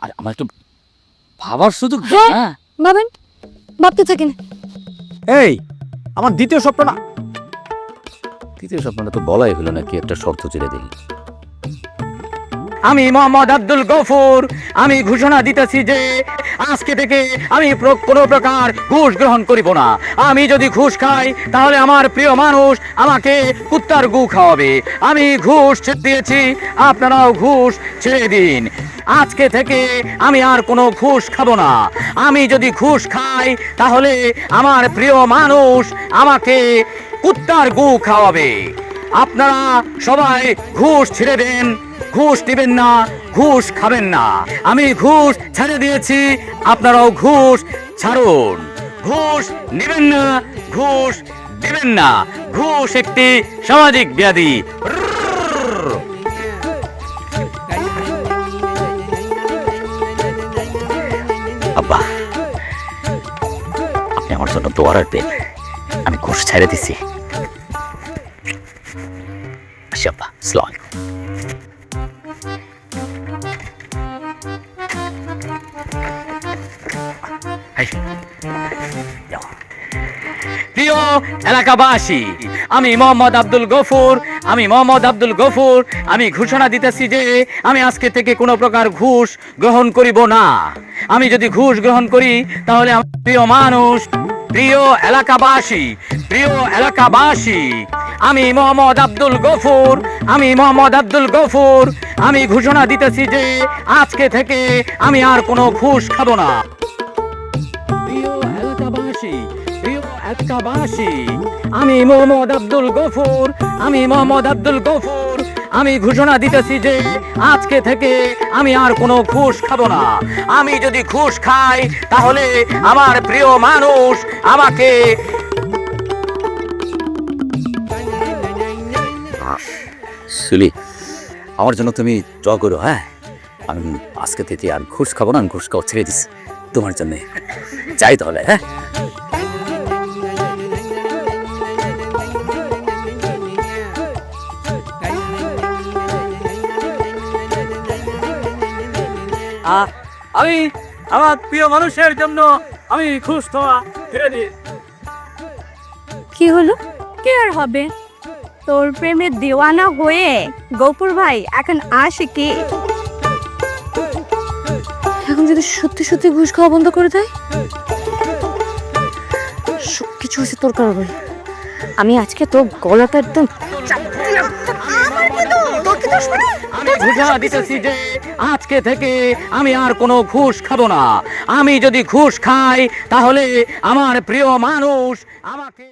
আর আমার একটু ভাবার সুযোগ হ্যাঁ ভাবেন, ভাবতে থাকেন। এই আমার দ্বিতীয় স্বপ্নটা। তৃতীয় স্বপ্নটা তো বলাই হলো না, কি একটা শর্ত ছেড়ে দিই। আমি মোহাম্মদ আব্দুল গফুর, আমি ঘোষণা দিতেছি যে আজকে থেকে আমি কোনো প্রকার ঘুষ গ্রহণ করিব না। আমি যদি ঘুষ খাই তাহলে আমার প্রিয় মানুষ আমাকে কুত্তার গু খাওয়াবে। আমি ঘুষ ছেড়ে দিয়েছি, আপনারাও ঘুষ ছেড়ে দিন। আজকে থেকে আমি আর কোনো ঘুষ খাবো না। আমি যদি ঘুষ খাই তাহলে আমার প্রিয় মানুষ আমাকে কুত্তার গু খাওয়াবে। আপনারা সবাই ঘুষ ছেড়ে দেন, ঘুষ নেবেন না, ঘুষ খাবেন না। আমি ঘুষ ছেড়ে দিয়েছি, আপনারাও ঘুষ ছাড়ুন। ঘুষ নেবেন না, ঘুষ দেবেন না। ঘুষ একটি সামাজিক ব্যাধি। আব্বা, আপনি আমার জন্য দোয়া রাখবেন। আমি ঘুষ ছেড়ে দিছি। আসি আব্বা, আসসালামু আলাইকুম। প্রিয় এলাকাবাসী, আমি মোহাম্মদ আব্দুল গফুর, আমি ঘোষণা দিতেছি যে আমি আজকে থেকে কোনো প্রকার ঘুষ গ্রহণ করিব না। আমি যদি ঘুষ গ্রহণ করি তাহলে আমার প্রিয় মানুষ, প্রিয় এলাকাবাসী, আমি মোহাম্মদ আব্দুল গফুর, আমি ঘোষণা দিতেছি যে আজকে থেকে আমি আর কোনো ঘুষ খাবো না। প্রিয় এলাকাবাসী, আমি মোহাম্মদ আব্দুল গফুর, আমি ঘোষণা দিতেছি যে আজকে থেকে আমি আর কোনো ঘুষ খাবো না। আমি যদি ঘুষ খাই তাহলে আমার প্রিয় মানুষ আমাকে সুলি, আমার জন্য তুমি দোয়া করো। হ্যাঁ, আমি আজকে থেকে আর ঘুষ খাবো না, আমি ঘুষ খাওয়া ছেড়ে দিচ্ছি তোমার জন্য। যাই তাহলে। হ্যাঁ, আমি আমার প্রিয় মানুষের জন্য আমি ঘুষ খাওয়া ছেড়ে দিই। কি হলো? কি আর হবে? তোর প্রেমে দেওয়ানা হয়ে গফুর ভাই এখন আসে কি? এখন যদি সত্যি সত্যি ঘুষ খাওয়া বন্ধ করে দেয়, সবকিছু হচ্ছে তোর কারণে। আমি আজকে তোর গলাটা একদম আমি ঘোষণা দিতেছি যে আজকে থেকে আমি আর কোনো ঘুষ খাবো না। আমি যদি ঘুষ খাই তাহলে আমার প্রিয় মানুষ আমাকে